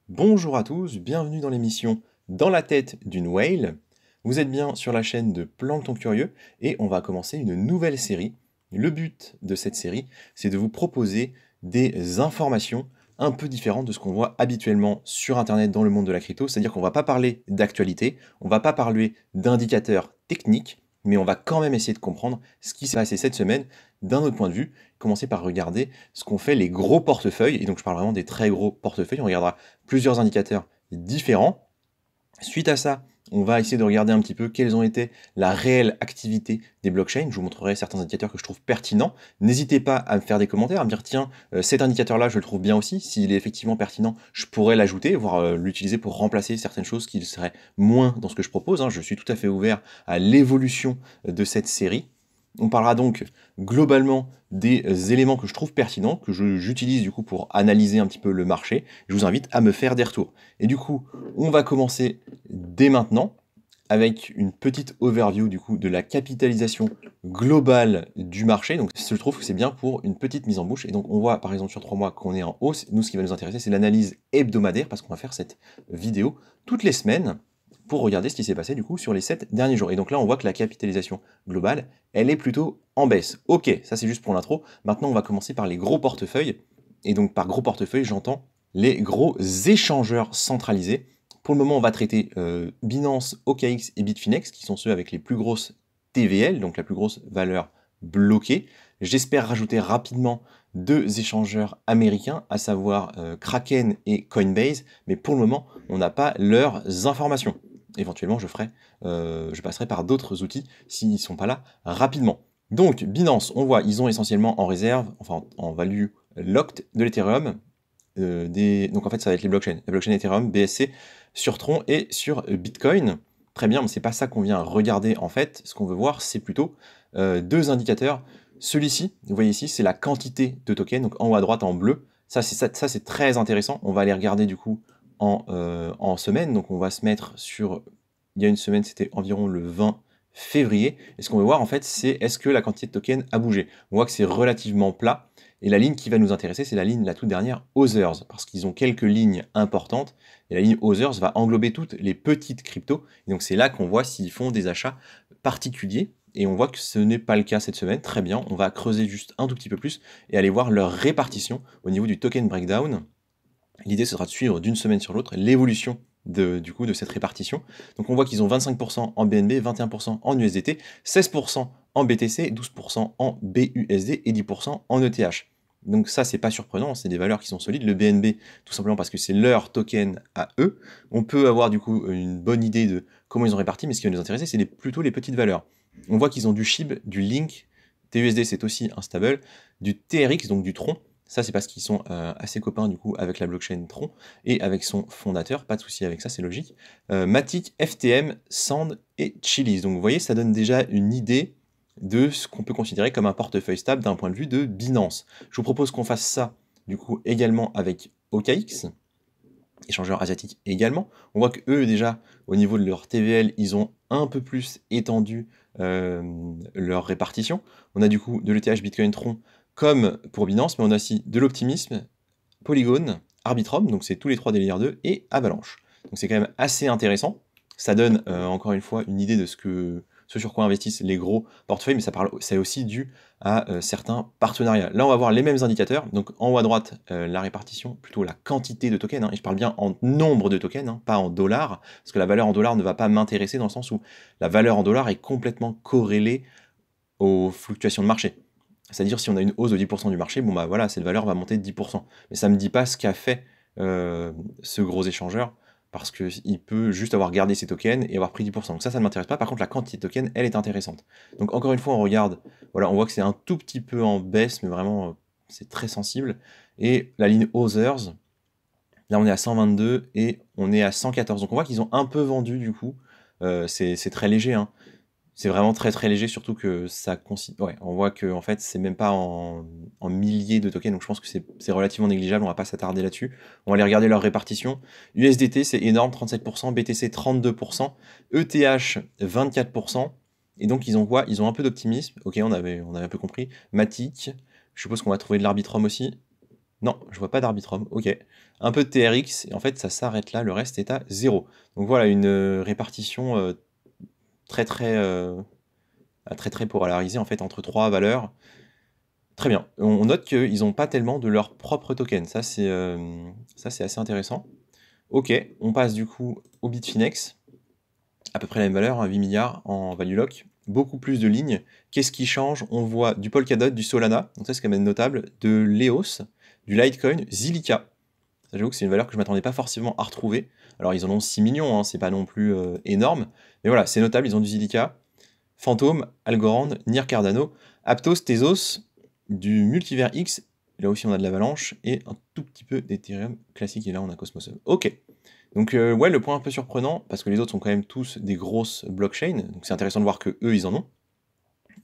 Bonjour à tous, bienvenue dans l'émission Dans la tête d'une whale. Vous êtes bien sur la chaîne de Plancton Curieux et on va commencer une nouvelle série. Le but de cette série, c'est de vous proposer des informations un peu différentes de ce qu'on voit habituellement sur Internet dans le monde de la crypto. C'est-à-dire qu'on ne va pas parler d'actualité, on ne va pas parler d'indicateurs techniques, mais on va quand même essayer de comprendre ce qui s'est passé cette semaine d'un autre point de vue. Commencer par regarder ce qu'ont fait les gros portefeuilles, et donc je parle vraiment des très gros portefeuilles. On regardera plusieurs indicateurs différents. Suite à ça, on va essayer de regarder un petit peu quelles ont été la réelle activité des blockchains. Je vous montrerai certains indicateurs que je trouve pertinents. N'hésitez pas à me faire des commentaires, à me dire tiens, cet indicateur-là, je le trouve bien aussi. S'il est effectivement pertinent, je pourrais l'ajouter, voire l'utiliser pour remplacer certaines choses qui seraient moins dans ce que je propose. Je suis tout à fait ouvert à l'évolution de cette série. On parlera donc globalement des éléments que je trouve pertinents, que j'utilise du coup pour analyser un petit peu le marché. Je vous invite à me faire des retours. Et du coup, on va commencer dès maintenant avec une petite overview du coup de la capitalisation globale du marché. Donc je trouve que c'est bien pour une petite mise en bouche. Et donc on voit par exemple sur 3 mois qu'on est en hausse. Nous, ce qui va nous intéresser, c'est l'analyse hebdomadaire parce qu'on va faire cette vidéo toutes les semaines pour regarder ce qui s'est passé du coup sur les 7 derniers jours. Et donc là, on voit que la capitalisation globale, elle est plutôt en baisse. Ok, ça c'est juste pour l'intro. Maintenant, on va commencer par les gros portefeuilles. Et donc par gros portefeuilles, j'entends les gros échangeurs centralisés. Pour le moment, on va traiter Binance, OKX et Bitfinex, qui sont ceux avec les plus grosses TVL, donc la plus grosse valeur bloquée. J'espère rajouter rapidement 2 échangeurs américains, à savoir Kraken et Coinbase, mais pour le moment, on n'a pas leurs informations. Éventuellement, je passerai par d'autres outils s'ils ne sont pas là rapidement. Donc, Binance, on voit, ils ont essentiellement en réserve, enfin en value locked de l'Ethereum. Donc en fait, ça va être les blockchains Ethereum, BSC, sur Tron et sur Bitcoin. Très bien, mais c'est pas ça qu'on vient regarder en fait. Ce qu'on veut voir, c'est plutôt 2 indicateurs. Celui-ci, vous voyez ici, c'est la quantité de tokens, donc en haut à droite en bleu. Ça, c'est très intéressant. On va aller regarder du coup en semaine. Donc on va se mettre sur, il y a une semaine, c'était environ le 20 février. Et ce qu'on veut voir en fait, c'est est-ce que la quantité de tokens a bougé. On voit que c'est relativement plat. Et la ligne qui va nous intéresser, c'est la toute dernière, Others, parce qu'ils ont quelques lignes importantes. Et la ligne Others va englober toutes les petites cryptos. Et donc c'est là qu'on voit s'ils font des achats particuliers. Et on voit que ce n'est pas le cas cette semaine. Très bien, on va creuser juste un tout petit peu plus et aller voir leur répartition au niveau du token breakdown. L'idée, ce sera de suivre d'une semaine sur l'autre l'évolution de cette répartition. Donc on voit qu'ils ont 25% en BNB, 21% en USDT, 16% en BTC, 12% en BUSD et 10% en ETH. Donc ça, c'est pas surprenant, c'est des valeurs qui sont solides. Le BNB, tout simplement parce que c'est leur token à eux. On peut avoir du coup une bonne idée de comment ils ont réparti, mais ce qui va nous intéresser, c'est plutôt les petites valeurs. On voit qu'ils ont du SHIB, du Link, TUSD c'est aussi unstable, du TRX, donc du Tron. Ça, c'est parce qu'ils sont assez copains du coup avec la blockchain Tron et avec son fondateur. Pas de souci avec ça, c'est logique. Matic, FTM, Sand et Chiliz. Donc vous voyez, ça donne déjà une idée de ce qu'on peut considérer comme un portefeuille stable d'un point de vue de Binance. Je vous propose qu'on fasse ça du coup également avec OKX, échangeur asiatique également. On voit que eux déjà au niveau de leur TVL, ils ont un peu plus étendu leur répartition. On a du coup de l'ETH, Bitcoin, Tron comme pour Binance, mais on a aussi de l'optimisme, Polygon, Arbitrum, donc c'est tous les 3 des layer 2, et Avalanche. Donc c'est quand même assez intéressant. Ça donne encore une fois une idée de ce sur quoi investissent les gros portefeuilles, mais c'est aussi dû à certains partenariats. Là, on va voir les mêmes indicateurs. Donc en haut à droite, la répartition, plutôt la quantité de tokens, et je parle bien en nombre de tokens, pas en dollars, parce que la valeur en dollars ne va pas m'intéresser dans le sens où la valeur en dollars est complètement corrélée aux fluctuations de marché. C'est-à-dire si on a une hausse de 10% du marché, bon bah voilà, cette valeur va monter de 10%. Mais ça ne me dit pas ce qu'a fait ce gros échangeur, parce qu'il peut juste avoir gardé ses tokens et avoir pris 10%. Donc ça ne m'intéresse pas. Par contre, la quantité de tokens, elle est intéressante. Donc encore une fois, on regarde, voilà, on voit que c'est un tout petit peu en baisse, mais vraiment, c'est très sensible. Et la ligne Others, là on est à 122 et on est à 114. Donc on voit qu'ils ont un peu vendu du coup. C'est très léger, hein. C'est vraiment très très léger, surtout que ça ouais, on voit que en fait c'est même pas en milliers de tokens, donc je pense que c'est relativement négligeable, on va pas s'attarder là-dessus. On va aller regarder leur répartition. USDT c'est énorme, 37%, BTC 32%, ETH 24%, et donc ils ont quoi? Ils ont un peu d'optimisme, ok, on avait un peu compris. Matic, je suppose qu'on va trouver de l'Arbitrum aussi. Non, je vois pas d'Arbitrum, ok. Un peu de TRX, et en fait ça s'arrête là, le reste est à 0. Donc voilà, une répartition très très polarisée en fait entre trois valeurs. Très bien. On note qu'ils n'ont pas tellement de leur propre token. Ça, c'est assez intéressant. Ok, on passe du coup au Bitfinex. À peu près la même valeur, 8 milliards en value lock. Beaucoup plus de lignes. Qu'est-ce qui change? On voit du Polkadot, du Solana, donc ça c'est quand même notable, de l'EOS, du Litecoin, Zilliqa. Ça, j'avoue que c'est une valeur que je ne m'attendais pas forcément à retrouver. Alors ils en ont 6 millions, hein, c'est pas non plus énorme. Mais voilà, c'est notable, ils ont du Zilliqa, Phantom, Algorand, Nir Cardano, Aptos, Tezos, du Multivers X, là aussi on a de l'Avalanche, et un tout petit peu d'Ethereum classique, et là on a Cosmos Hub. Ok, donc ouais, le point un peu surprenant, parce que les autres sont quand même tous des grosses blockchains, donc c'est intéressant de voir que eux ils en ont,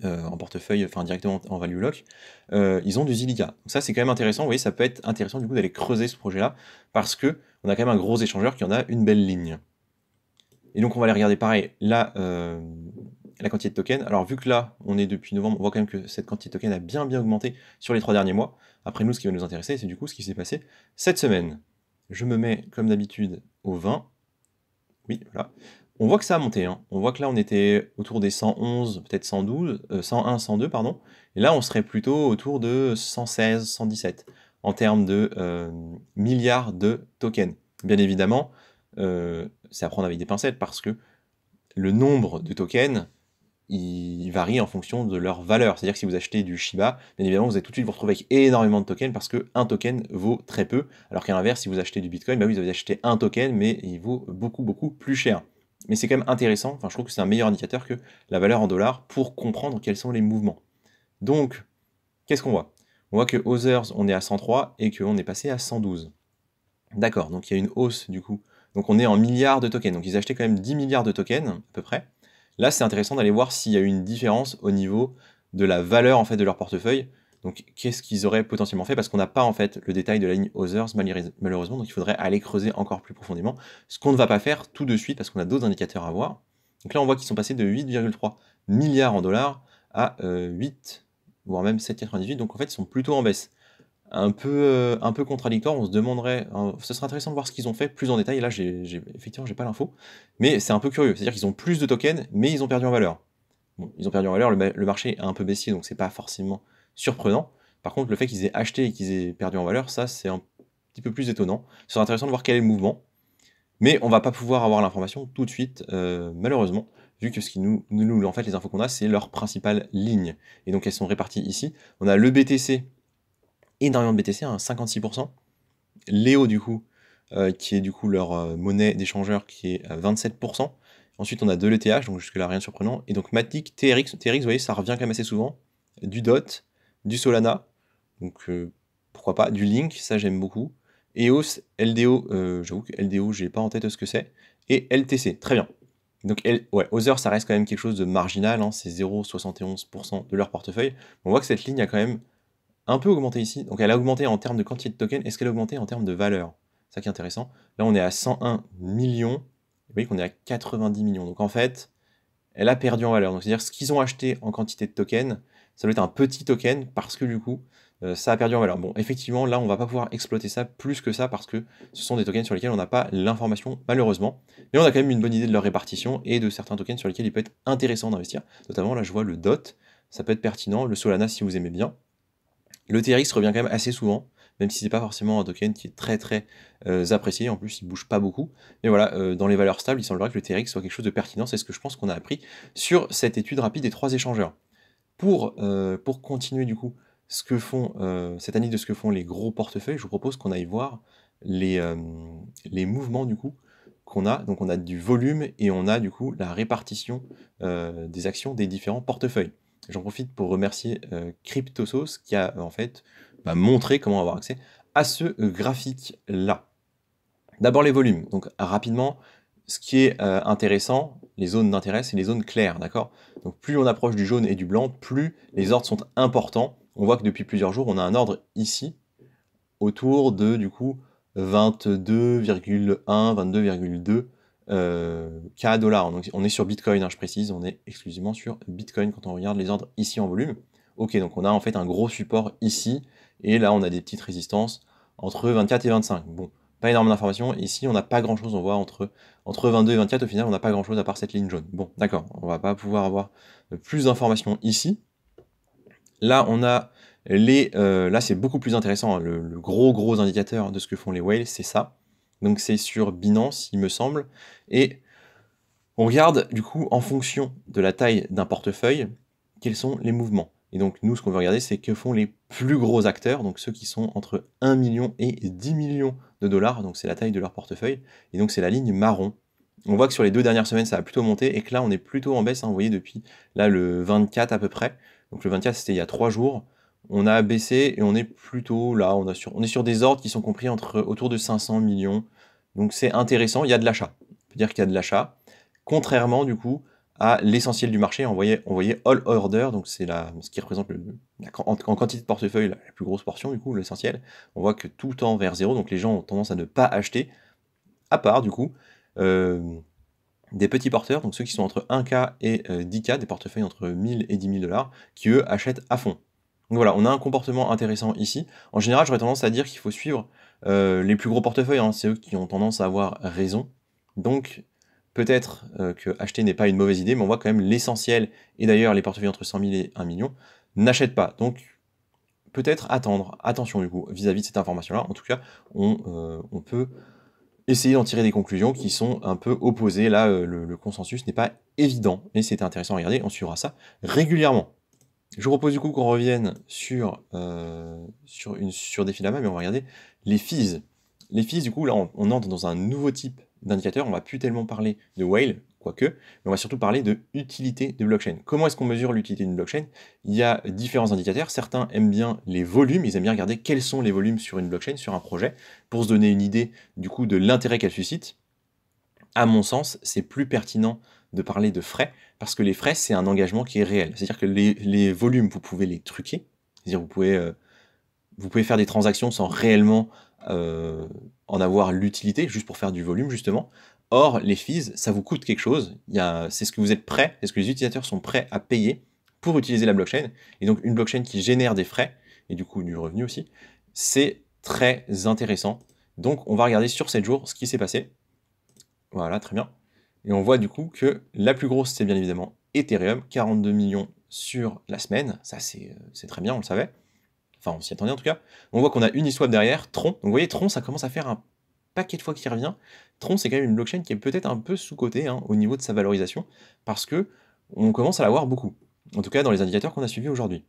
en portefeuille, enfin directement en value lock, ils ont du Zilliqa. Donc ça c'est quand même intéressant, vous voyez, ça peut être intéressant du coup d'aller creuser ce projet-là, parce que on a quand même un gros échangeur qui en a une belle ligne. Et donc on va aller regarder pareil, là, la quantité de tokens. Alors vu que là, on est depuis novembre, on voit quand même que cette quantité de tokens a bien augmenté sur les 3 derniers mois. Après nous, ce qui va nous intéresser, c'est du coup ce qui s'est passé cette semaine. Je me mets comme d'habitude au 20. Oui, voilà. On voit que ça a monté, hein. On voit que là, on était autour des 111, peut-être 112, 101, 102, pardon. Et là, on serait plutôt autour de 116, 117 en termes de milliards de tokens. Bien évidemment, c'est à prendre avec des pincettes parce que le nombre de tokens, il varie en fonction de leur valeur. C'est-à-dire que si vous achetez du Shiba, bien évidemment, vous allez tout de suite vous retrouver avec énormément de tokens parce qu'un token vaut très peu, alors qu'à l'inverse, si vous achetez du Bitcoin, bah oui, vous avez acheté un token, mais il vaut beaucoup plus cher. Mais c'est quand même intéressant, enfin je trouve que c'est un meilleur indicateur que la valeur en dollars pour comprendre quels sont les mouvements. Donc, qu'est-ce qu'on voit? On voit que Others, on est à 103 et qu'on est passé à 112. D'accord, donc il y a une hausse du coup. Donc on est en milliards de tokens. Donc ils achetaient quand même 10 milliards de tokens, à peu près. Là, c'est intéressant d'aller voir s'il y a eu une différence au niveau de la valeur en fait de leur portefeuille. Donc qu'est-ce qu'ils auraient potentiellement fait, parce qu'on n'a pas en fait le détail de la ligne Others malheureusement, donc il faudrait aller creuser encore plus profondément, ce qu'on ne va pas faire tout de suite parce qu'on a d'autres indicateurs à voir. Donc là on voit qu'ils sont passés de 8,3 milliards en dollars à 8, voire même 7,98, donc en fait ils sont plutôt en baisse. Un peu contradictoire, on se demanderait, ce serait intéressant de voir ce qu'ils ont fait plus en détail, et là effectivement j'ai pas l'info, mais c'est un peu curieux, c'est-à-dire qu'ils ont plus de tokens, mais ils ont perdu en valeur. Bon, ils ont perdu en valeur, le marché est un peu baissier, donc c'est pas forcément surprenant. Par contre, le fait qu'ils aient acheté et qu'ils aient perdu en valeur, ça c'est un petit peu plus étonnant. Ce serait intéressant de voir quel est le mouvement, mais on va pas pouvoir avoir l'information tout de suite, malheureusement, vu que ce qui nous en fait, les infos qu'on a, c'est leur principale ligne. Et donc elles sont réparties ici. On a le BTC, énormément de BTC, hein, 56%. Léo, du coup, qui est du coup leur monnaie d'échangeur, qui est à 27%. Ensuite, on a de l'ETH, donc jusque-là, rien de surprenant. Et donc Matic, TRX, vous voyez, ça revient quand même assez souvent. Du DOT, du Solana, donc pourquoi pas, du Link, ça j'aime beaucoup. EOS, LDO, j'avoue que LDO, j'ai pas en tête ce que c'est. Et LTC, très bien. Donc, ouais, Other, ça reste quand même quelque chose de marginal, hein, c'est 0,71% de leur portefeuille. On voit que cette ligne a quand même un peu augmenté ici. Donc elle a augmenté en termes de quantité de tokens. Est-ce qu'elle a augmenté en termes de valeur? C'est ça qui est intéressant. Là, on est à 101 millions. Vous voyez qu'on est à 90 millions. Donc en fait, elle a perdu en valeur. Donc c'est-à-dire ce qu'ils ont acheté en quantité de tokens, ça doit être un petit token parce que du coup, ça a perdu en valeur. Bon, effectivement, là, on va pas pouvoir exploiter ça plus que ça parce que ce sont des tokens sur lesquels on n'a pas l'information, malheureusement. Mais on a quand même une bonne idée de leur répartition et de certains tokens sur lesquels il peut être intéressant d'investir. Notamment, là, je vois le DOT, ça peut être pertinent. Le Solana, si vous aimez bien. Le TRX revient quand même assez souvent, même si c'est pas forcément un token qui est très apprécié, en plus il bouge pas beaucoup. Mais voilà, dans les valeurs stables, il semblerait que le TRX soit quelque chose de pertinent, c'est ce que je pense qu'on a appris sur cette étude rapide des 3 échangeurs. Pour continuer du coup ce que font, cette analyse de ce que font les gros portefeuilles, je vous propose qu'on aille voir les mouvements du coup qu'on a. Donc on a du volume et on a du coup la répartition des actions des différents portefeuilles. J'en profite pour remercier Cryptosos qui a en fait montré comment avoir accès à ce graphique-là. D'abord les volumes. Donc rapidement, ce qui est intéressant, les zones d'intérêt, c'est les zones claires, d'accord? Donc plus on approche du jaune et du blanc, plus les ordres sont importants. On voit que depuis plusieurs jours, on a un ordre ici, autour de du coup 22,1, 22,2 K dollars. Donc on est sur Bitcoin, hein, je précise, on est exclusivement sur Bitcoin quand on regarde les ordres ici en volume. Ok, donc on a en fait un gros support ici, et là on a des petites résistances entre 24 et 25. Bon, pas énormément d'informations. Ici, on n'a pas grand-chose. On voit entre 22 et 24, au final, on n'a pas grand-chose à part cette ligne jaune. Bon, d'accord, on va pas pouvoir avoir plus d'informations ici. Là, on a là, c'est beaucoup plus intéressant, hein. Le gros indicateur de ce que font les whales, c'est ça. Donc c'est sur Binance, il me semble. Et on regarde, du coup, en fonction de la taille d'un portefeuille, quels sont les mouvements. Et donc, nous, ce qu'on veut regarder, c'est que font les plus gros acteurs, donc ceux qui sont entre 1 million et 10 millions de dollars, donc c'est la taille de leur portefeuille, et donc c'est la ligne marron. On voit que sur les 2 dernières semaines, ça a plutôt monté, et que là, on est plutôt en baisse, hein, vous voyez, depuis là, le 24 à peu près. Donc le 24, c'était il y a 3 jours. On a baissé, et on est plutôt là, on est sur des ordres qui sont compris autour de 500 millions. Donc c'est intéressant, il y a de l'achat. On peut dire qu'il y a de l'achat. Contrairement, du coup, à l'essentiel du marché, on voyait all order, donc c'est ce qui représente en quantité de portefeuille la plus grosse portion, du coup, l'essentiel. On voit que tout tend vers zéro, donc les gens ont tendance à ne pas acheter, à part, du coup, des petits porteurs, donc ceux qui sont entre 1K et 10K, des portefeuilles entre 1000 et 10 000 dollars, qui eux achètent à fond. Donc voilà, on a un comportement intéressant ici. En général, j'aurais tendance à dire qu'il faut suivre les plus gros portefeuilles, hein, c'est eux qui ont tendance à avoir raison. Donc peut-être que acheter n'est pas une mauvaise idée, mais on voit quand même l'essentiel, et d'ailleurs les portefeuilles entre 100 000 et 1 million, n'achètent pas. Donc peut-être attendre, attention du coup, vis-à-vis de cette information-là. En tout cas, on peut essayer d'en tirer des conclusions qui sont un peu opposées. Là, le consensus n'est pas évident, mais c'était intéressant à regarder, on suivra ça régulièrement. Je vous propose du coup qu'on revienne sur des filaments, mais on va regarder les fees. Les fees, du coup, là, on entre dans un nouveau type d'indicateur. On va plus tellement parler de whale, quoique, mais on va surtout parler de utilité de blockchain. Comment est-ce qu'on mesure l'utilité d'une blockchain? Il y a différents indicateurs. Certains aiment bien les volumes. Ils aiment bien regarder quels sont les volumes sur une blockchain, sur un projet, pour se donner une idée, du coup, de l'intérêt qu'elle suscite. À mon sens, c'est plus pertinent de parler de frais, parce que les frais, c'est un engagement qui est réel. C'est-à-dire que les volumes, vous pouvez les truquer, c'est-à-dire vous pouvez faire des transactions sans réellement en avoir l'utilité, juste pour faire du volume, justement. Or, les fees, ça vous coûte quelque chose, c'est ce que vous êtes prêt, c'est ce que les utilisateurs sont prêts à payer pour utiliser la blockchain, et donc une blockchain qui génère des frais, et du coup du revenu aussi, c'est très intéressant. Donc on va regarder sur 7 jours ce qui s'est passé. Voilà, très bien. Et on voit du coup que la plus grosse, c'est bien évidemment Ethereum, 42 millions sur la semaine. Ça, c'est très bien, on le savait. Enfin, on s'y attendait en tout cas. On voit qu'on a Uniswap derrière, Tron. Donc vous voyez, Tron, ça commence à faire un paquet de fois qu'il revient. Tron, c'est quand même une blockchain qui est peut-être un peu sous-cotée, hein, au niveau de sa valorisation, parce que on commence à la voir beaucoup. En tout cas, dans les indicateurs qu'on a suivis aujourd'hui.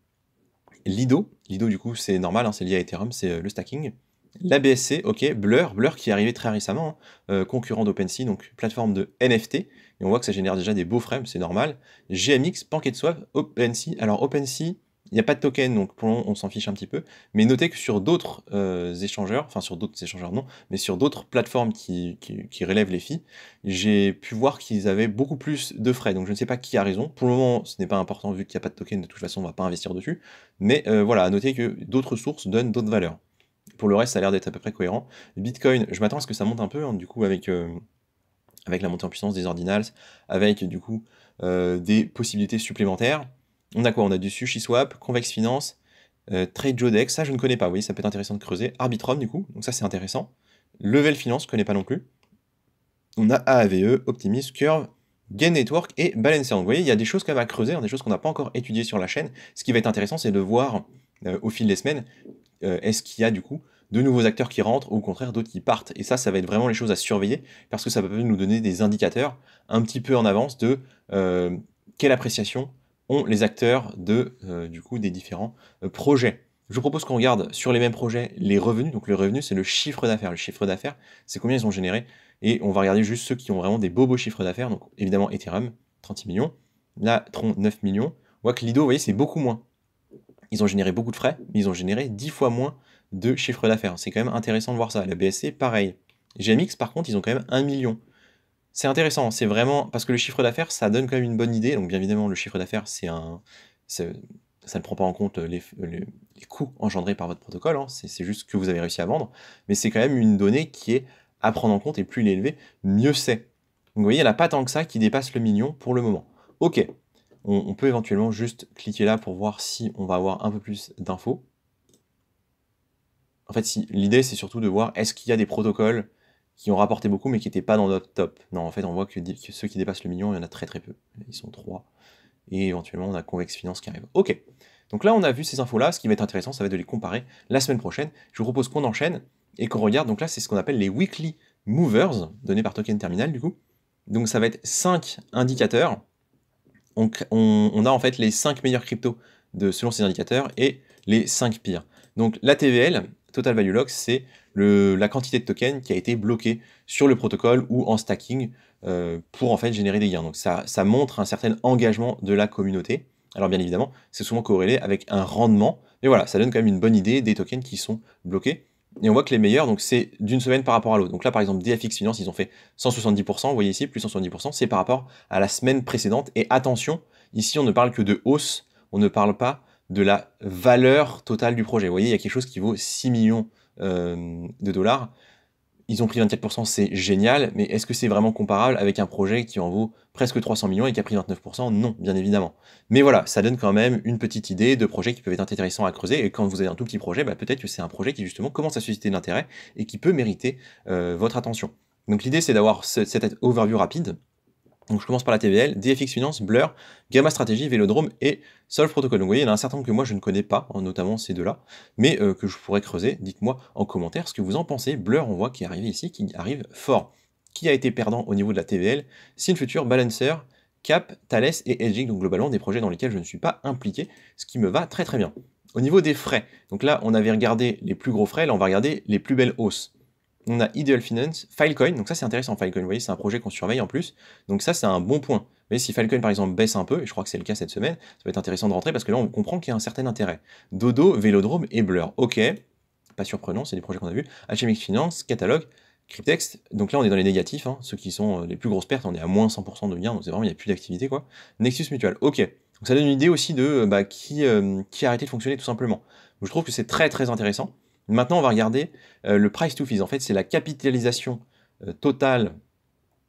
Lido du coup, c'est normal, hein, c'est lié à Ethereum, c'est le stacking. La BSC, ok, Blur qui est arrivé très récemment, hein, concurrent d'OpenSea, donc plateforme de NFT, et on voit que ça génère déjà des beaux frames, c'est normal. GMX, PancakeSwap, OpenSea. Alors OpenSea, il n'y a pas de token, donc pour le moment on s'en fiche un petit peu, mais notez que sur d'autres échangeurs, enfin sur d'autres échangeurs non, mais sur d'autres plateformes qui relèvent les fees, j'ai pu voir qu'ils avaient beaucoup plus de frais, donc je ne sais pas qui a raison. Pour le moment, ce n'est pas important vu qu'il n'y a pas de token, de toute façon on ne va pas investir dessus, mais voilà, à noter que d'autres sources donnent d'autres valeurs. Pour le reste, ça a l'air d'être à peu près cohérent. Bitcoin, je m'attends à ce que ça monte un peu, hein, du coup, avec la montée en puissance des ordinals, avec du coup des possibilités supplémentaires. On a quoi? On a du SushiSwap, Convex Finance, TradeJodex, ça je ne connais pas, oui, ça peut être intéressant de creuser. Arbitrum, du coup, donc ça c'est intéressant. Level Finance, je ne connais pas non plus. On a AAVE, Optimism, Curve, Gain Network et Balancer. Donc vous voyez, il y a des choses quand même à creuser, hein, des choses qu'on n'a pas encore étudiées sur la chaîne. Ce qui va être intéressant, c'est de voir au fil des semaines, est-ce qu'il y a du coup de nouveaux acteurs qui rentrent ou au contraire d'autres qui partent. Et ça va être vraiment les choses à surveiller parce que ça peut nous donner des indicateurs un petit peu en avance de quelle appréciation ont les acteurs du coup des différents projets. Je vous propose qu'on regarde sur les mêmes projets les revenus. Donc le revenu, c'est le chiffre d'affaires. Le chiffre d'affaires, c'est combien ils ont généré. Et on va regarder juste ceux qui ont vraiment des beaux chiffres d'affaires. Donc évidemment Ethereum, 36 millions. Là, Tron, 9 millions. On voit que Lido, vous voyez, c'est beaucoup moins. Ils ont généré beaucoup de frais, mais ils ont généré 10 fois moins de chiffre d'affaires. C'est quand même intéressant de voir ça. La BSC, pareil. GMX, par contre, ils ont quand même 1 million. C'est intéressant, c'est vraiment... Parce que le chiffre d'affaires, ça donne quand même une bonne idée. Donc bien évidemment, le chiffre d'affaires, ça ne prend pas en compte les coûts engendrés par votre protocole, hein. C'est juste ce que vous avez réussi à vendre. Mais c'est quand même une donnée qui est à prendre en compte, et plus il est élevé, mieux c'est. Donc vous voyez, il n'y en a pas tant que ça qui dépasse le million pour le moment. Ok, on peut éventuellement juste cliquer là pour voir si on va avoir un peu plus d'infos. En fait, si, l'idée, c'est surtout de voir est-ce qu'il y a des protocoles qui ont rapporté beaucoup, mais qui n'étaient pas dans notre top. Non, en fait, on voit que ceux qui dépassent le million, il y en a très très peu. Ils sont 3. Et éventuellement, on a Convex Finance qui arrive. Ok. Donc là, on a vu ces infos-là. Ce qui va être intéressant, ça va être de les comparer la semaine prochaine. Je vous propose qu'on enchaîne et qu'on regarde. Donc là, c'est ce qu'on appelle les Weekly Movers, donnés par Token Terminal, du coup. Donc ça va être 5 indicateurs. On a en fait les 5 meilleurs cryptos selon ces indicateurs et les 5 pires. Donc la TVL, Total Value Lock, c'est la quantité de tokens qui a été bloquée sur le protocole ou en stacking pour en fait générer des gains. Donc ça montre un certain engagement de la communauté. Alors bien évidemment, c'est souvent corrélé avec un rendement, mais voilà, ça donne quand même une bonne idée des tokens qui sont bloqués. Et on voit que les meilleurs, donc c'est d'une semaine par rapport à l'autre. Donc là, par exemple, DFX Finance, ils ont fait 170%, vous voyez ici, plus 170%, c'est par rapport à la semaine précédente. Et attention, ici, on ne parle que de hausse, on ne parle pas de la valeur totale du projet. Vous voyez, il y a quelque chose qui vaut 6 millions de dollars. Ils ont pris 24%, c'est génial, mais est-ce que c'est vraiment comparable avec un projet qui en vaut presque 300 millions et qui a pris 29%? Non, bien évidemment. Mais voilà, ça donne quand même une petite idée de projets qui peuvent être intéressants à creuser, et quand vous avez un tout petit projet, bah, peut-être que c'est un projet qui justement commence à susciter de l'intérêt et qui peut mériter votre attention. Donc l'idée, c'est d'avoir cette overview rapide. Donc je commence par la TVL, DFX Finance, Blur, Gamma Strategy, Vélodrome et Solve Protocol. Donc vous voyez, il y en a un certain nombre que moi je ne connais pas, notamment ces deux-là, mais que je pourrais creuser. Dites-moi en commentaire ce que vous en pensez. Blur, on voit qui est arrivé ici, qui arrive fort. Qui a été perdant au niveau de la TVL? Synfuture, Balancer, Cap, Thales et Edging, donc globalement des projets dans lesquels je ne suis pas impliqué, ce qui me va très très bien. Au niveau des frais, donc là on avait regardé les plus gros frais, là on va regarder les plus belles hausses. On a Ideal Finance, Filecoin, donc ça c'est intéressant, Filecoin, vous voyez, c'est un projet qu'on surveille en plus, donc ça c'est un bon point. Vous voyez, si Filecoin par exemple baisse un peu, et je crois que c'est le cas cette semaine, ça va être intéressant de rentrer parce que là on comprend qu'il y a un certain intérêt. Dodo, Vélodrome et Blur, ok, pas surprenant, c'est des projets qu'on a vus. HMX Finance, Catalogue, Cryptex, donc là on est dans les négatifs, hein, ceux qui sont les plus grosses pertes, on est à moins 100% de gains, donc c'est vraiment, il n'y a plus d'activité quoi. Nexus Mutual, ok, donc ça donne une idée aussi de qui a arrêté de fonctionner tout simplement. Donc je trouve que c'est très très intéressant. Maintenant, on va regarder le price to fees. En fait, c'est la capitalisation totale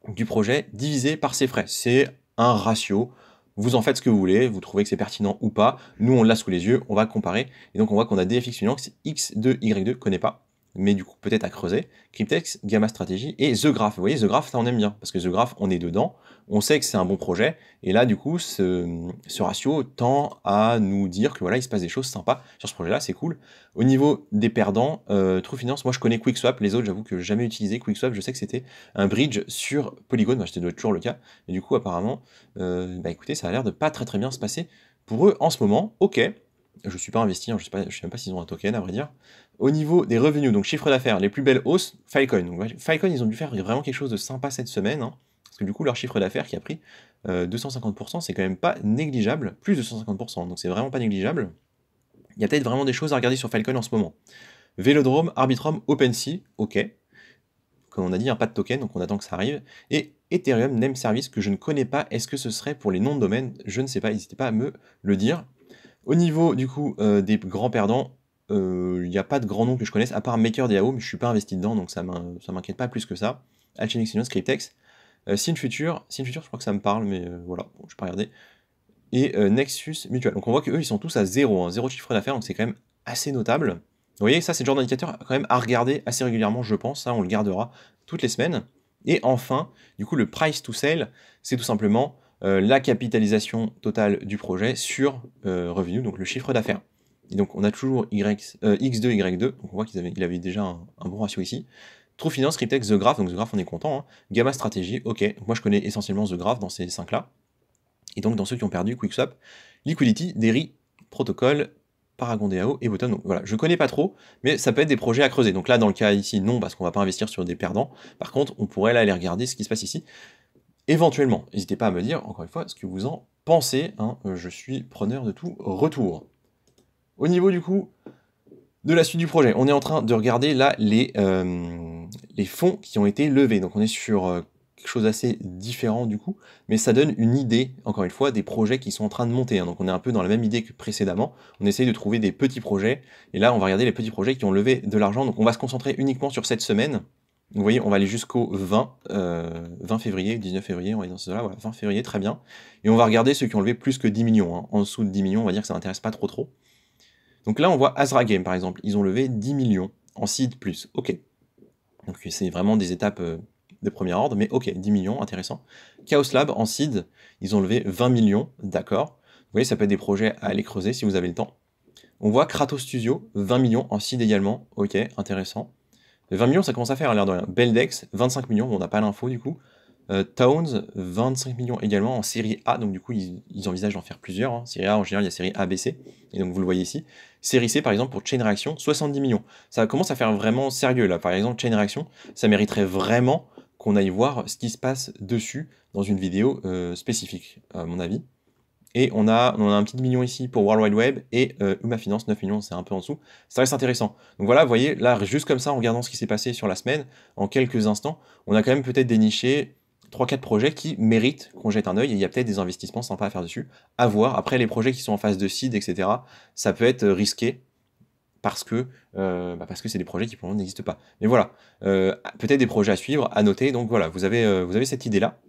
du projet divisé par ses frais. C'est un ratio. Vous en faites ce que vous voulez, vous trouvez que c'est pertinent ou pas. Nous, on l'a sous les yeux, on va comparer. Et donc, on voit qu'on a DFX Finance, X2Y2, connaît pas, mais du coup, peut-être à creuser. Cryptex, Gamma Strategy et The Graph. Vous voyez, The Graph, ça, on aime bien, parce que The Graph, on est dedans. On sait que c'est un bon projet, et là, du coup, ce ratio tend à nous dire que voilà, il se passe des choses sympas sur ce projet-là, c'est cool. Au niveau des perdants, True Finance, moi je connais QuickSwap, les autres, j'avoue que j'ai jamais utilisé QuickSwap, je sais que c'était un bridge sur Polygon, ça doit être toujours le cas, et du coup, apparemment, écoutez, ça a l'air de pas très très bien se passer pour eux en ce moment. Ok, je suis pas investi, hein, je sais même pas s'ils ont un token, à vrai dire. Au niveau des revenus, donc chiffre d'affaires, les plus belles hausses, Filecoin. Donc, Filecoin, ils ont dû faire vraiment quelque chose de sympa cette semaine, hein. Parce que du coup, leur chiffre d'affaires qui a pris 250%, c'est quand même pas négligeable, plus de 150%, donc c'est vraiment pas négligeable. Il y a peut-être vraiment des choses à regarder sur Filecoin en ce moment. Vélodrome, Arbitrum, OpenSea, ok. Comme on a dit, pas de token, donc on attend que ça arrive. Et Ethereum, Name Service, que je ne connais pas, est-ce que ce serait pour les noms de domaine? Je ne sais pas, n'hésitez pas à me le dire. Au niveau, du coup, des grands perdants, il n'y a pas de grands noms que je connaisse, à part MakerDAO, mais je ne suis pas investi dedans, donc ça m'inquiète pas plus que ça. Alchemix Finance, Cryptex. Synfuture, je crois que ça me parle, mais voilà, bon, je vais pas regarder. Et Nexus Mutual. Donc on voit qu'eux, ils sont tous à zéro, hein, zéro chiffre d'affaires, donc c'est quand même assez notable. Vous voyez, ça, c'est le genre d'indicateur quand même à regarder assez régulièrement, je pense, ça, on le gardera toutes les semaines. Et enfin, du coup, le price to sale, c'est tout simplement la capitalisation totale du projet sur revenu, donc le chiffre d'affaires. Et donc on a toujours X2, Y2, donc on voit qu'il avait déjà un bon ratio ici. True Finance, Cryptex, The Graph, donc The Graph on est content, hein. Gamma Strategy, ok, donc moi je connais essentiellement The Graph dans ces 5-là. Et donc dans ceux qui ont perdu, QuickSwap, Liquidity, Derry, Protocol, Paragon DAO et Bottom. Donc voilà, je connais pas trop, mais ça peut être des projets à creuser. Donc là, dans le cas ici, non, parce qu'on va pas investir sur des perdants. Par contre, on pourrait là aller regarder ce qui se passe ici. Éventuellement, n'hésitez pas à me dire, encore une fois, ce que vous en pensez, hein. Je suis preneur de tout retour. Au niveau du coup de la suite du projet, on est en train de regarder là les fonds qui ont été levés. Donc on est sur quelque chose d'assez différent du coup, mais ça donne une idée, encore une fois, des projets qui sont en train de monter, hein. Donc on est un peu dans la même idée que précédemment, on essaye de trouver des petits projets, et là on va regarder les petits projets qui ont levé de l'argent, donc on va se concentrer uniquement sur cette semaine. Vous voyez, on va aller jusqu'au 20 février, 19 février, on va aller dans ce là, voilà, 20 février, très bien. Et on va regarder ceux qui ont levé plus que 10 millions, hein. En dessous de 10 millions, on va dire que ça n'intéresse pas trop. Donc là, on voit Azra Game, par exemple, ils ont levé 10 millions. en seed plus, ok. Donc c'est vraiment des étapes de premier ordre, mais ok, 10 millions, intéressant. Chaos Lab en seed, ils ont levé 20 millions, d'accord. Vous voyez, ça peut être des projets à aller creuser si vous avez le temps. On voit Kratos Studio, 20 millions en seed également, ok, intéressant. 20 millions, ça commence à faire, l'air de rien. Beldex, 25 millions, bon, on n'a pas l'info du coup. Towns, 25 millions également en série A, donc du coup ils envisagent d'en faire plusieurs. Hein. Série A en général, il y a série A, B, C, et donc vous le voyez ici. Série C par exemple pour Chain Reaction, 70 millions. Ça commence à faire vraiment sérieux là. Par exemple, Chain Reaction, ça mériterait vraiment qu'on aille voir ce qui se passe dessus dans une vidéo spécifique, à mon avis. Et on a un petit million ici pour World Wide Web et Uma Finance, 9 millions, c'est un peu en dessous. Ça reste intéressant. Donc voilà, vous voyez, là, juste comme ça, en regardant ce qui s'est passé sur la semaine, en quelques instants, on a quand même peut-être déniché 3-4 projets qui méritent qu'on jette un œil, et il y a peut-être des investissements sympas à faire dessus, à voir. Après, les projets qui sont en phase de seed, etc., ça peut être risqué, parce que c'est des projets qui pour le moment n'existent pas. Mais voilà, peut-être des projets à suivre, à noter, donc voilà, vous avez cette idée-là.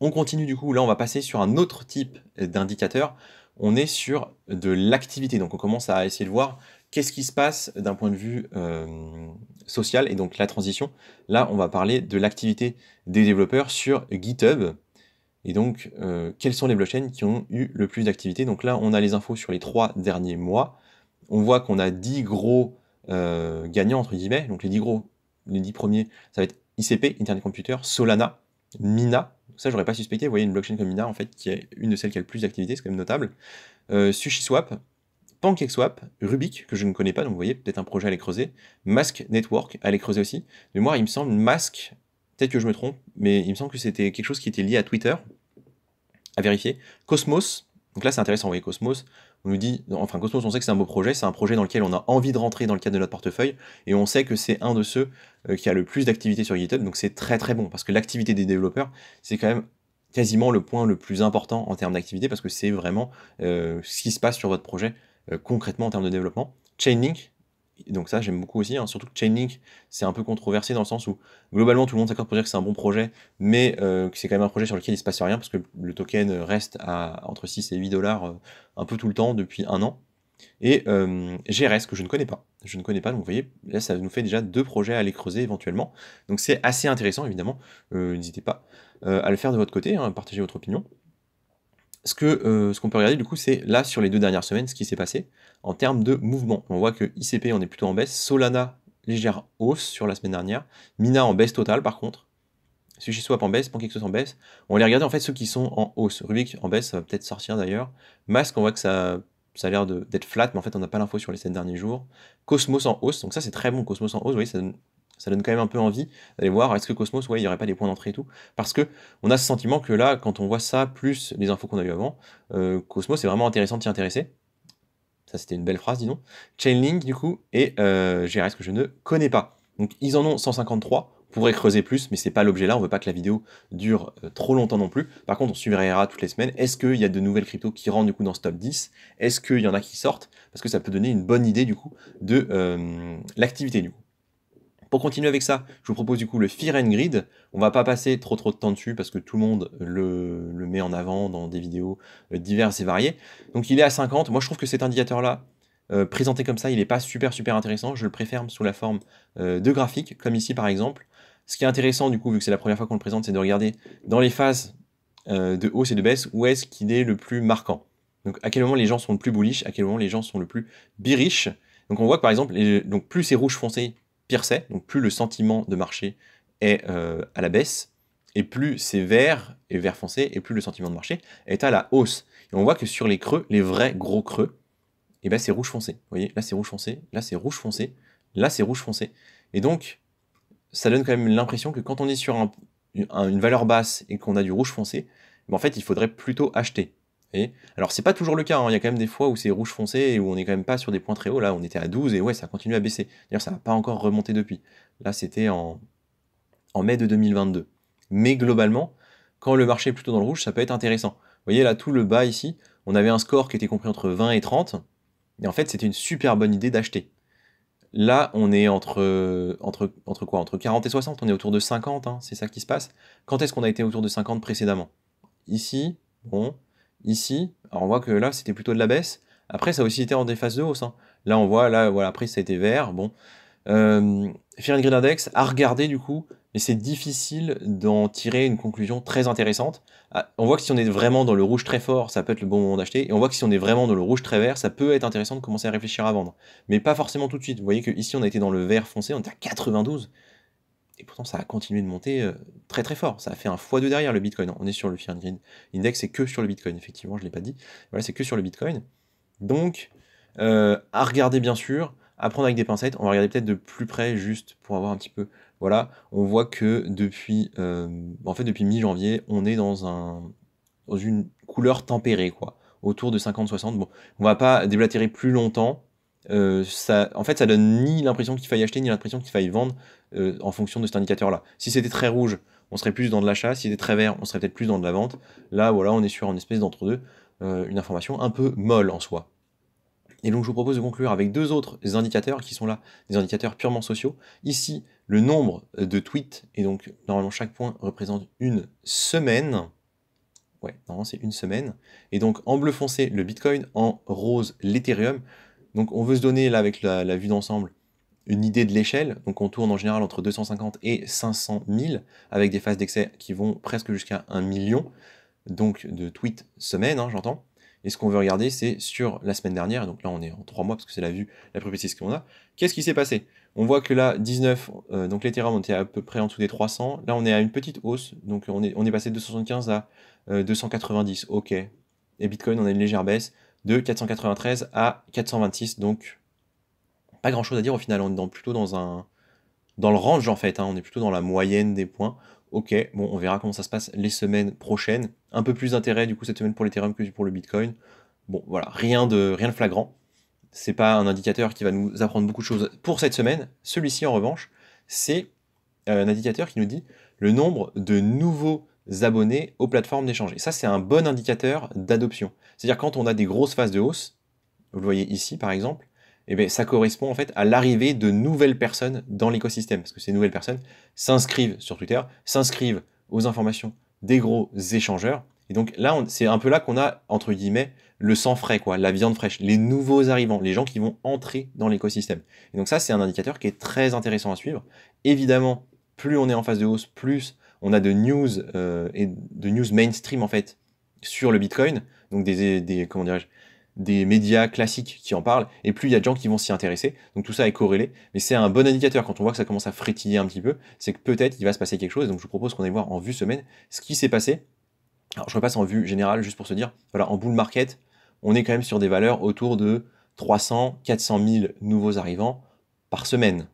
On continue du coup, là on va passer sur un autre type d'indicateur, on est sur de l'activité, donc on commence à essayer de voir qu'est-ce qui se passe d'un point de vue social, et donc la transition, là on va parler de l'activité des développeurs sur GitHub, et donc quelles sont les blockchains qui ont eu le plus d'activité. Donc là on a les infos sur les 3 derniers mois, on voit qu'on a 10 gros gagnants entre guillemets, donc les 10 premiers, ça va être ICP, Internet Computer, Solana, Mina. Ça, j'aurais pas suspecté. Vous voyez, une blockchain comme Mina, en fait, qui est une de celles qui a le plus d'activité, c'est quand même notable. SushiSwap, PancakeSwap, Rubik, que je ne connais pas, donc vous voyez, peut-être un projet à aller creuser. Mask Network, à aller creuser aussi. Mais moi, il me semble, Mask, peut-être que je me trompe, mais il me semble que c'était quelque chose qui était lié à Twitter, à vérifier. Cosmos, donc là, c'est intéressant, vous voyez, Cosmos, on nous dit, enfin, Cosmos, on sait que c'est un beau projet, c'est un projet dans lequel on a envie de rentrer dans le cadre de notre portefeuille, et on sait que c'est un de ceux qui a le plus d'activité sur GitHub, donc c'est très très bon, parce que l'activité des développeurs, c'est quand même quasiment le point le plus important en termes d'activité, parce que c'est vraiment ce qui se passe sur votre projet concrètement en termes de développement. Chainlink, donc ça j'aime beaucoup aussi, hein, surtout que Chainlink c'est un peu controversé dans le sens où globalement tout le monde s'accorde pour dire que c'est un bon projet, mais que c'est quand même un projet sur lequel il se passe rien, parce que le token reste à entre 6 et 8 dollars un peu tout le temps depuis un an. Et GRS que je ne connais pas. Je ne connais pas, donc vous voyez, là ça nous fait déjà 2 projets à aller creuser éventuellement. Donc c'est assez intéressant évidemment, n'hésitez pas à le faire de votre côté, hein, partager votre opinion. Ce qu'on peut regarder du coup, c'est là sur les 2 dernières semaines, ce qui s'est passé en termes de mouvement. On voit que ICP on est plutôt en baisse, Solana légère hausse sur la semaine dernière, Mina en baisse totale par contre, SushiSwap en baisse, PancakeSwap en baisse. On va aller regarder en fait ceux qui sont en hausse. Rubik en baisse, ça va peut-être sortir d'ailleurs. Mask, on voit que ça a l'air d'être flat, mais en fait on n'a pas l'info sur les 7 derniers jours. Cosmos en hausse, donc ça c'est très bon, Cosmos en hausse, vous voyez, ça donne quand même un peu envie d'aller voir, est-ce que Cosmos, ouais, il n'y aurait pas des points d'entrée et tout. Parce que on a ce sentiment que là, quand on voit ça, plus les infos qu'on a eu avant, Cosmos c'est vraiment intéressant de s'y intéresser. Ça c'était une belle phrase, disons. Chainlink du coup, et GRS que je ne connais pas. Donc ils en ont 153, on pourrait creuser plus, mais c'est pas l'objet là, on veut pas que la vidéo dure trop longtemps non plus. Par contre, on surveillera toutes les semaines. Est-ce qu'il y a de nouvelles cryptos qui rentrent du coup dans ce top 10? Est-ce qu'il y en a qui sortent? Parce que ça peut donner une bonne idée du coup de l'activité du coup. Pour continuer avec ça, je vous propose du coup le Fear and Greed. On va pas passer trop de temps dessus parce que tout le monde le met en avant dans des vidéos diverses et variées. Donc il est à 50. Moi je trouve que cet indicateur-là, présenté comme ça, il n'est pas super intéressant. Je le préfère sous la forme de graphique, comme ici par exemple. Ce qui est intéressant du coup, vu que c'est la première fois qu'on le présente, c'est de regarder dans les phases de hausse et de baisse, où est-ce qu'il est le plus marquant. Donc à quel moment les gens sont le plus bullish, à quel moment les gens sont le plus bearish. Donc on voit que par exemple, donc plus c'est rouge foncé, pire c'est, donc plus le sentiment de marché est à la baisse, et plus c'est vert et vert foncé, et plus le sentiment de marché est à la hausse. Et on voit que sur les creux, les vrais gros creux, et ben c'est rouge foncé. Vous voyez, là c'est rouge foncé, là c'est rouge foncé, là c'est rouge foncé. Et donc, ça donne quand même l'impression que quand on est sur une valeur basse et qu'on a du rouge foncé, ben en fait il faudrait plutôt acheter. Alors c'est pas toujours le cas, hein. Il y a quand même des fois où c'est rouge foncé et où on est quand même pas sur des points très hauts. Là on était à 12 et ouais ça continue à baisser. D'ailleurs ça n'a pas encore remonté depuis. Là c'était en mai de 2022. Mais globalement, quand le marché est plutôt dans le rouge, ça peut être intéressant. Vous voyez là tout le bas ici, on avait un score qui était compris entre 20 et 30, et en fait c'était une super bonne idée d'acheter. Là, on est entre quoi? Entre 40 et 60, on est autour de 50, hein, c'est ça qui se passe. Quand est-ce qu'on a été autour de 50 précédemment? Ici, bon, ici, alors on voit que là, c'était plutôt de la baisse. Après, ça a aussi été en des phases de hausse, hein. Là, on voit, là, voilà, après, ça a été vert, bon. Fear and Greed Index à regarder du coup, mais c'est difficile d'en tirer une conclusion très intéressante. Ah, on voit que si on est vraiment dans le rouge très fort, ça peut être le bon moment d'acheter, et on voit que si on est vraiment dans le rouge très vert, ça peut être intéressant de commencer à réfléchir à vendre. Mais pas forcément tout de suite. Vous voyez que ici on a été dans le vert foncé, on était à 92, et pourtant ça a continué de monter très très fort. Ça a fait un x2 derrière le Bitcoin. On est sur le Fear and Greed Index, c'est que sur le Bitcoin, effectivement, je ne l'ai pas dit. Voilà, c'est que sur le Bitcoin. Donc, à regarder bien sûr, à prendre avec des pincettes. On va regarder peut-être de plus près juste pour avoir un petit peu. Voilà, on voit que depuis, en fait, depuis mi-janvier, on est dans une couleur tempérée, quoi, autour de 50-60. Bon, on va pas déblatérer plus longtemps. En fait, ça donne ni l'impression qu'il faille acheter, ni l'impression qu'il faille vendre en fonction de cet indicateur-là. Si c'était très rouge, on serait plus dans de l'achat. Si c'était très vert, on serait peut-être plus dans de la vente. Là, voilà, on est sur une espèce d'entre-deux, une information un peu molle en soi. Et donc je vous propose de conclure avec deux autres indicateurs qui sont là, des indicateurs purement sociaux. Ici, le nombre de tweets, et donc normalement chaque point représente une semaine. Ouais, normalement c'est une semaine. Et donc en bleu foncé, le Bitcoin, en rose, l'Ethereum. Donc on veut se donner là avec la vue d'ensemble une idée de l'échelle. Donc on tourne en général entre 250 et 500 000 avec des phases d'excès qui vont presque jusqu'à 1 million. Donc de tweets semaine, hein, j'entends. Et ce qu'on veut regarder, c'est sur la semaine dernière, donc là on est en 3 mois parce que c'est la vue la plus précise qu'on a. Qu'est-ce qui s'est passé? On voit que là, 19, donc l'Ethereum on était à peu près en dessous des 300. Là on est à une petite hausse, donc on est passé de 275 à 290, ok. Et Bitcoin, on a une légère baisse de 493 à 426, donc pas grand chose à dire au final, on est plutôt dans le range en fait, hein, on est plutôt dans la moyenne des points. Ok, bon, on verra comment ça se passe les semaines prochaines. Un peu plus d'intérêt du coup cette semaine pour l'Ethereum que pour le Bitcoin. Bon, voilà, rien de flagrant. C'est pas un indicateur qui va nous apprendre beaucoup de choses pour cette semaine. Celui-ci, en revanche, c'est un indicateur qui nous dit le nombre de nouveaux abonnés aux plateformes d'échange. Et ça, c'est un bon indicateur d'adoption. C'est-à-dire quand on a des grosses phases de hausse, vous le voyez ici par exemple, eh bien, ça correspond en fait à l'arrivée de nouvelles personnes dans l'écosystème. Parce que ces nouvelles personnes s'inscrivent sur Twitter, s'inscrivent aux informations des gros échangeurs. Et donc là, c'est un peu là qu'on a, entre guillemets, le sang frais, quoi, la viande fraîche, les nouveaux arrivants, les gens qui vont entrer dans l'écosystème. Et donc ça, c'est un indicateur qui est très intéressant à suivre. Évidemment, plus on est en phase de hausse, plus on a de news et de news mainstream en fait sur le Bitcoin, donc comment dirais-je, des médias classiques qui en parlent, et plus il y a de gens qui vont s'y intéresser. Donc tout ça est corrélé, mais c'est un bon indicateur quand on voit que ça commence à frétiller un petit peu, c'est que peut-être il va se passer quelque chose. Donc je vous propose qu'on aille voir en vue semaine ce qui s'est passé. Alors je repasse en vue générale juste pour se dire, voilà, en bull market, on est quand même sur des valeurs autour de 300, 400 000 nouveaux arrivants par semaine.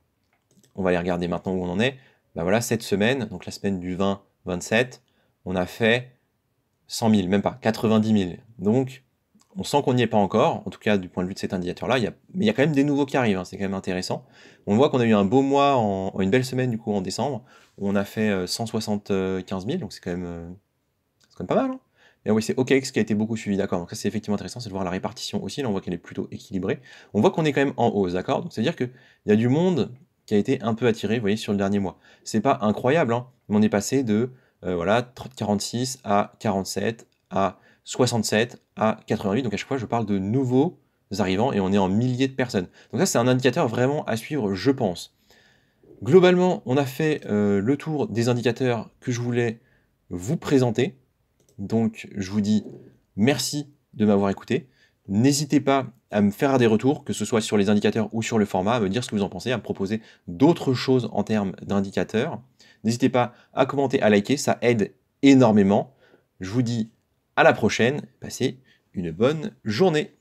On va aller regarder maintenant où on en est. Ben voilà, cette semaine, donc la semaine du 20-27, on a fait 100 000, même pas, 90 000. Donc on sent qu'on n'y est pas encore, en tout cas du point de vue de cet indicateur-là, mais il y a quand même des nouveaux qui arrivent, hein, c'est quand même intéressant. On voit qu'on a eu un beau mois, une belle semaine du coup en décembre, où on a fait 175 000, donc c'est quand même pas mal. Hein. Et oui, c'est OKX qui a été beaucoup suivi, d'accord, donc ça c'est effectivement intéressant, c'est de voir la répartition aussi, là on voit qu'elle est plutôt équilibrée. On voit qu'on est quand même en hausse, d'accord, donc c'est-à-dire qu'il y a du monde qui a été un peu attiré, vous voyez, sur le dernier mois. C'est pas incroyable, hein, mais on est passé de voilà, 46 à 47 à 67 à 88. Donc à chaque fois, je parle de nouveaux arrivants et on est en milliers de personnes. Donc ça, c'est un indicateur vraiment à suivre, je pense. Globalement, on a fait le tour des indicateurs que je voulais vous présenter. Donc je vous dis merci de m'avoir écouté. N'hésitez pas à me faire des retours, que ce soit sur les indicateurs ou sur le format, à me dire ce que vous en pensez, à me proposer d'autres choses en termes d'indicateurs. N'hésitez pas à commenter, à liker, ça aide énormément. Je vous dis à la prochaine, passez une bonne journée.